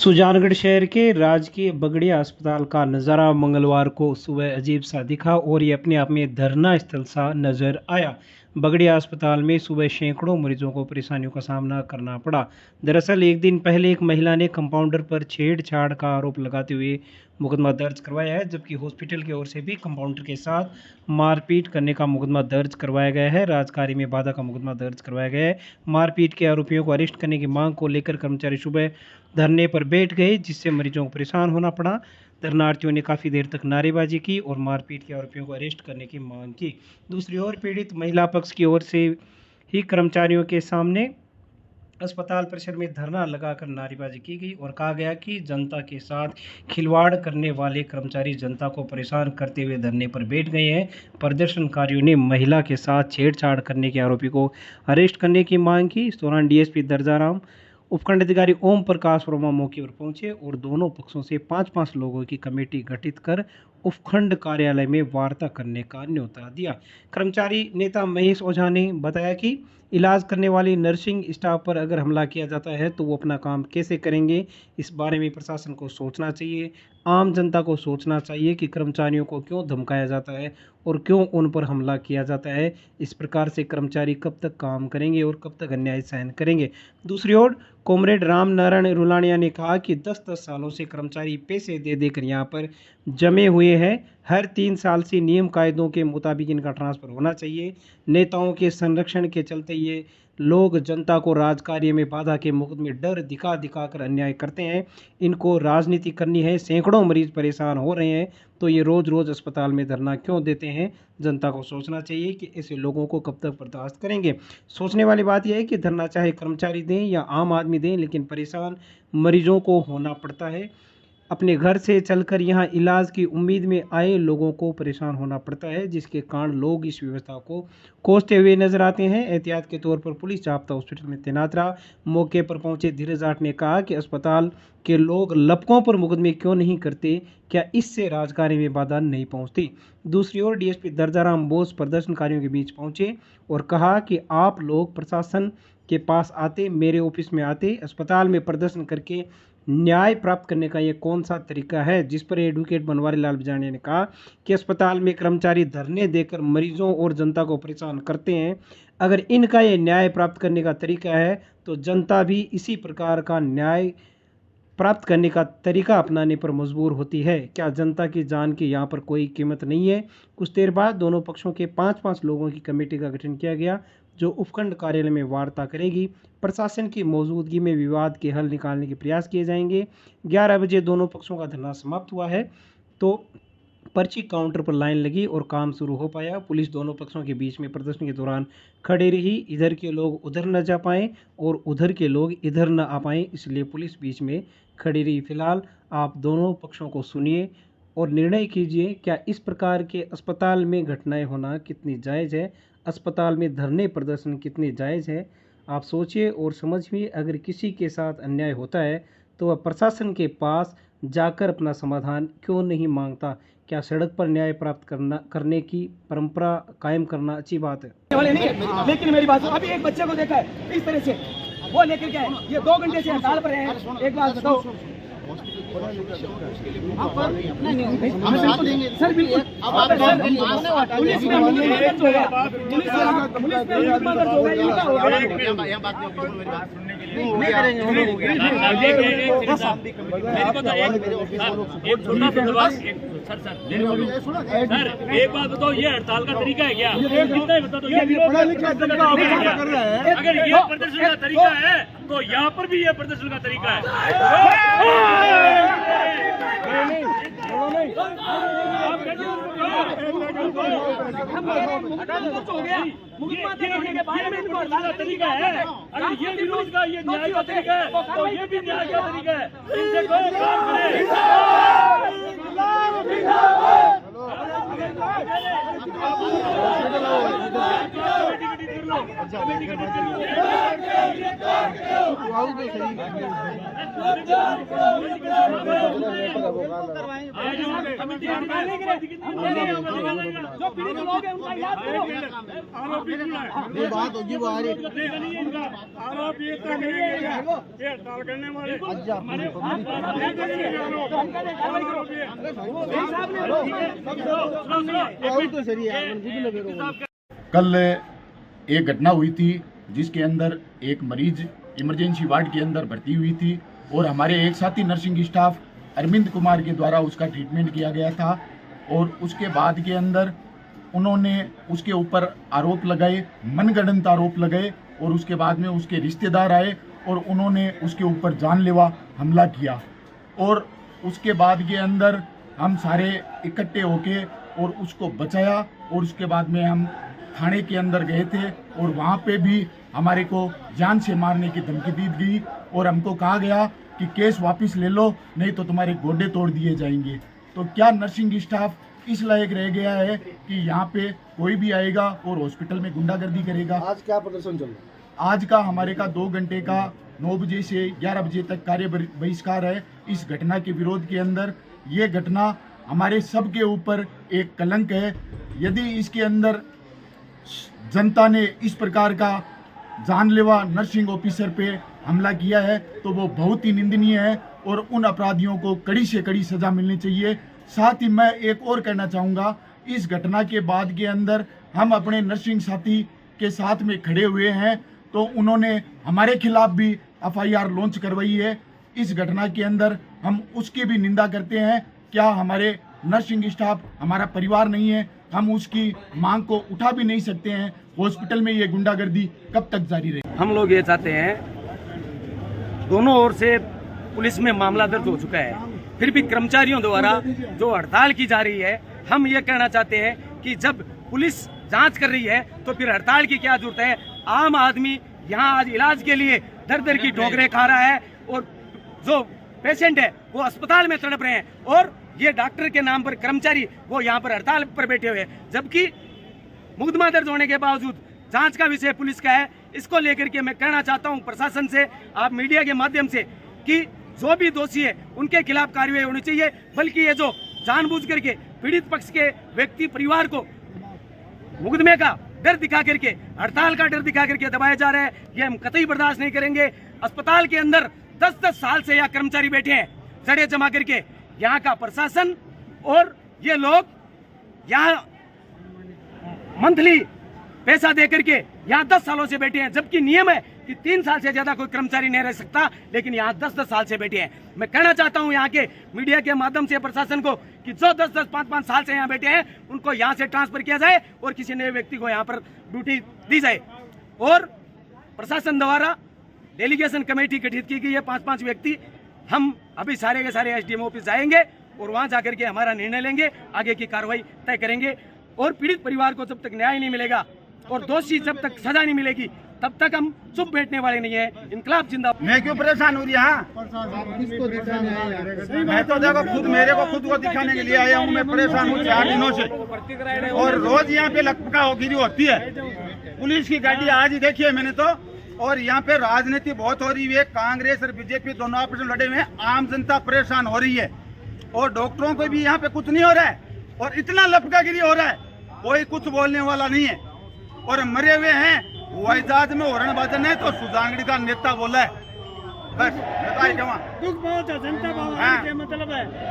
सुजानगढ़ शहर के राजकीय बगड़िया अस्पताल का नज़ारा मंगलवार को सुबह अजीब सा दिखा और ये अपने आप में धरना स्थल सा नजर आया। बगड़िया अस्पताल में सुबह सैकड़ों मरीजों को परेशानियों का सामना करना पड़ा। दरअसल एक दिन पहले एक महिला ने कंपाउंडर पर छेड़छाड़ का आरोप लगाते हुए मुकदमा दर्ज करवाया है, जबकि हॉस्पिटल की ओर से भी कंपाउंडर के साथ मारपीट करने का मुकदमा दर्ज करवाया गया है। राजकार्य में बाधा का मुकदमा दर्ज करवाया गया है। मारपीट के आरोपियों को अरेस्ट करने की मांग को लेकर कर्मचारी सुबह धरने पर बैठ गए, जिससे मरीजों को परेशान होना पड़ा। धरनार्थियों ने काफ़ी देर तक नारेबाजी की और मारपीट के आरोपियों को अरेस्ट करने की मांग की। दूसरी ओर पीड़ित महिला पक्ष की ओर से ही कर्मचारियों के सामने अस्पताल परिसर में धरना लगाकर नारेबाजी की गई और कहा गया कि जनता के साथ खिलवाड़ करने वाले कर्मचारी जनता को परेशान करते हुए धरने पर बैठ गए हैं। प्रदर्शनकारियों ने महिला के साथ छेड़छाड़ करने के आरोपी को अरेस्ट करने की मांग की। इस दौरान डीएसपी दर्जाराम, उपखंड अधिकारी ओम प्रकाश वर्मा मौके पर पहुंचे और दोनों पक्षों से 5-5 लोगों की कमेटी गठित कर उपखंड कार्यालय में वार्ता करने का न्योता दिया। कर्मचारी नेता महेश ओझा ने बताया कि इलाज करने वाली नर्सिंग स्टाफ पर अगर हमला किया जाता है तो वो अपना काम कैसे करेंगे, इस बारे में प्रशासन को सोचना चाहिए। आम जनता को सोचना चाहिए कि कर्मचारियों को क्यों धमकाया जाता है और क्यों उन पर हमला किया जाता है। इस प्रकार से कर्मचारी कब तक काम करेंगे और कब तक अन्याय सहन करेंगे। दूसरी ओर कॉमरेड राम नारायण रुलानिया ने कहा कि 10-10 सालों से कर्मचारी पैसे दे देकर यहाँ पर जमे हुए हैं। हर 3 साल से नियम कायदों के मुताबिक इनका ट्रांसफ़र होना चाहिए। नेताओं के संरक्षण के चलते ये लोग जनता को राजकार्य में बाधा के मुकदमे डर दिखा दिखा कर अन्याय करते हैं। इनको राजनीति करनी है। सैकड़ों मरीज परेशान हो रहे हैं तो ये रोज़ रोज़ अस्पताल में धरना क्यों देते हैं। जनता को सोचना चाहिए कि ऐसे लोगों को कब तक बर्दाश्त करेंगे। सोचने वाली बात यह है कि धरना चाहे कर्मचारी दें या आम आदमी दें, लेकिन परेशान मरीजों को होना पड़ता है। अपने घर से चलकर यहाँ इलाज की उम्मीद में आए लोगों को परेशान होना पड़ता है, जिसके कारण लोग इस व्यवस्था को कोसते हुए नजर आते हैं। एहतियात के तौर पर पुलिस जाब्ता हॉस्पिटल में तैनात रहा। मौके पर पहुंचे धीरज आठ ने कहा कि अस्पताल के लोग लपकों पर मुकदमे क्यों नहीं करते, क्या इससे राजकार्य में बाधा नहीं पहुंचती। दूसरी ओर डीएसपी दर्जाराम बोस प्रदर्शनकारियों के बीच पहुंचे और कहा कि आप लोग प्रशासन के पास आते, मेरे ऑफिस में आते, अस्पताल में प्रदर्शन करके न्याय प्राप्त करने का ये कौन सा तरीका है। जिस पर एडवोकेट बनवारी लाल बिजानिया ने कहा कि अस्पताल में कर्मचारी धरने देकर मरीजों और जनता को परेशान करते हैं। अगर इनका ये न्याय प्राप्त करने का तरीका है तो जनता भी इसी प्रकार का न्याय प्राप्त करने का तरीका अपनाने पर मजबूर होती है। क्या जनता की जान की यहाँ पर कोई कीमत नहीं है। कुछ देर बाद दोनों पक्षों के 5-5 लोगों की कमेटी का गठन किया गया, जो उपखंड कार्यालय में वार्ता करेगी। प्रशासन की मौजूदगी में विवाद के हल निकालने के प्रयास किए जाएंगे। 11 बजे दोनों पक्षों का धरना समाप्त हुआ है तो पर्ची काउंटर पर लाइन लगी और काम शुरू हो पाया। पुलिस दोनों पक्षों के बीच में प्रदर्शन के दौरान खड़े रही। इधर के लोग उधर न जा पाएँ और उधर के लोग इधर न आ पाएँ, इसलिए पुलिस बीच में खड़ी रही। फिलहाल आप दोनों पक्षों को सुनिए और निर्णय कीजिए, क्या इस प्रकार के अस्पताल में घटनाएं होना कितनी जायज़ है, अस्पताल में धरने प्रदर्शन कितने जायज़ है। आप सोचिए और समझिए। अगर किसी के साथ अन्याय होता है तो वह प्रशासन के पास जाकर अपना समाधान क्यों नहीं मांगता। क्या सड़क पर न्याय प्राप्त करने की परंपरा कायम करना अच्छी बात है। लेकिन मेरी बात, अभी एक बच्चे को देखा है इस तरह से, वो लेकर क्या है, ये 2 घंटे से हड़ताल पर है। एक बात बताओ सर, बिल्कुल पुलिस में एक बात बताओ, ये हड़ताल का तरीका है क्या? कितना बता दो, अगर ये प्रदर्शन का तरीका है तो यहाँ पर भी ये प्रदर्शन का तरीका है। अगर ये विरोध का, ये न्याय का तरीका है तो ये भी न्याय का तरीका है। इनसे कोई काम करे। कमेटी जो पीड़ित लोग हैं उनका इलाज करो। आरोपी ये बात होगी वो आ रही आरोप ये तो नहीं है ये हड़ताल करने वाले तो सही है। कल एक घटना हुई थी जिसके अंदर एक मरीज इमरजेंसी वार्ड के अंदर भर्ती हुई थी और हमारे एक साथी नर्सिंग स्टाफ अरविंद कुमार के द्वारा उसका ट्रीटमेंट किया गया था और उसके बाद के अंदर उन्होंने उसके ऊपर आरोप लगाए, मनगढ़ंत आरोप लगाए और उसके बाद में उसके रिश्तेदार आए और उन्होंने उसके ऊपर जानलेवा हमला किया और उसके बाद के अंदर हम सारे इकट्ठे होके और उसको बचाया और उसके बाद में हम थाने के अंदर गए थे और वहाँ पे भी हमारे को जान से मारने की धमकी दी गई और हमको कहा गया कि केस वापस ले लो नहीं तो तुम्हारे गोडे तोड़ दिए जाएंगे। तो क्या नर्सिंग स्टाफ इस लायक रह गया है कि यहाँ पे कोई भी आएगा और हॉस्पिटल में गुंडागर्दी करेगा? आज क्या प्रदर्शन चल रहा है? आज का हमारे का 2 घंटे का 9 बजे से 11 बजे तक कार्य बहिष्कार है इस घटना के विरोध के अंदर। ये घटना हमारे सब के ऊपर एक कलंक है। यदि इसके अंदर जनता ने इस प्रकार का जानलेवा नर्सिंग ऑफिसर पे हमला किया है तो वो बहुत ही निंदनीय है और उन अपराधियों को कड़ी से कड़ी सजा मिलनी चाहिए। साथ ही मैं एक और कहना चाहूँगा, इस घटना के बाद के अंदर हम अपने नर्सिंग साथी के साथ में खड़े हुए हैं तो उन्होंने हमारे खिलाफ भी FIR लॉन्च करवाई है। इस घटना के अंदर हम उसकी भी निंदा करते हैं। क्या हमारे नर्सिंग स्टाफ हमारा परिवार नहीं है? हम उसकी मांग को उठा भी नहीं सकते हैं। हॉस्पिटल में ये गुंडागर्दी कब तक जारी रहे? हम लोग ये चाहते हैं, दोनों ओर से पुलिस में मामला दर्ज हो चुका है, फिर भी कर्मचारियों द्वारा जो हड़ताल की जा रही है, हम ये कहना चाहते हैं कि जब पुलिस जांच कर रही है तो फिर हड़ताल की क्या जरूरत है? आम आदमी यहाँ आज इलाज के लिए दर दर की ठोकरें खा रहा है और जो पेशेंट है वो अस्पताल में तड़प रहे हैं और ये डॉक्टर के नाम पर कर्मचारी वो यहाँ पर हड़ताल पर बैठे हुए हैं, जबकि मुकदमा दर्ज होने के बावजूद जांच का विषय पुलिस का है। इसको लेकर के मैं कहना चाहता हूं प्रशासन से, आप मीडिया के माध्यम से, कि जो भी दोषी है उनके खिलाफ कार्रवाई होनी चाहिए, बल्कि ये जो जानबूझ करके पीड़ित पक्ष के व्यक्ति परिवार को मुकदमे का डर दिखा करके, हड़ताल का डर दिखा करके दबाया जा रहा है, ये हम कतई बर्दाश्त नहीं करेंगे। अस्पताल के अंदर 10-10 साल से यहाँ कर्मचारी बैठे हैं जड़े जमा करके, यहाँ का प्रशासन और ये लोग यहाँ मंथली पैसा दे करके यहाँ 10 सालों से बैठे हैं, जबकि नियम है कि 3 साल से ज्यादा कोई कर्मचारी नहीं रह सकता, लेकिन यहाँ 10-10 साल से बैठे हैं। मैं कहना चाहता हूँ यहाँ के मीडिया के माध्यम से प्रशासन को कि जो 10-10, 5-5 साल से यहाँ बैठे हैं उनको यहाँ से ट्रांसफर किया जाए और किसी नए व्यक्ति को यहाँ पर ड्यूटी दी जाए। और प्रशासन द्वारा डेलीगेशन कमेटी गठित की गई है, 5-5 व्यक्ति। हम अभी सारे के सारे SDM ऑफिस जाएंगे और वहाँ जाकर के हमारा निर्णय लेंगे, आगे की कार्रवाई तय करेंगे। और पीड़ित परिवार को जब तक न्याय नहीं मिलेगा और दोषी जब तक सजा नहीं मिलेगी तब तक हम चुप बैठने वाले नहीं है। इनकलाब जिंदाबाद। मैं क्यों परेशान हो रही है? मैं तो देखो खुद मेरे को खुद को दिखाने के लिए आया हूँ। मैं परेशान हूँ 4 दिनों से और रोज यहाँ पे लकपका होगिरी होती है। पुलिस की गाड़ी आज ही देखी है मैंने तो, और यहाँ पे राजनीति बहुत हो रही है। कांग्रेस और बीजेपी दोनों आपस में लड़े हुए हैं। आम जनता परेशान हो रही है और डॉक्टरों को भी यहाँ पे कुछ नहीं हो रहा है और इतना लपकागिरी हो रहा है, कोई कुछ बोलने वाला नहीं है। और मरे हुए हैं वैजाज में हरण बाजन है तो सुजांगड़ी का नेता बोला है, बस मैं तो आई कहूँ। दुख बहुत है, जनता बहुत हाँ। है, मतलब है।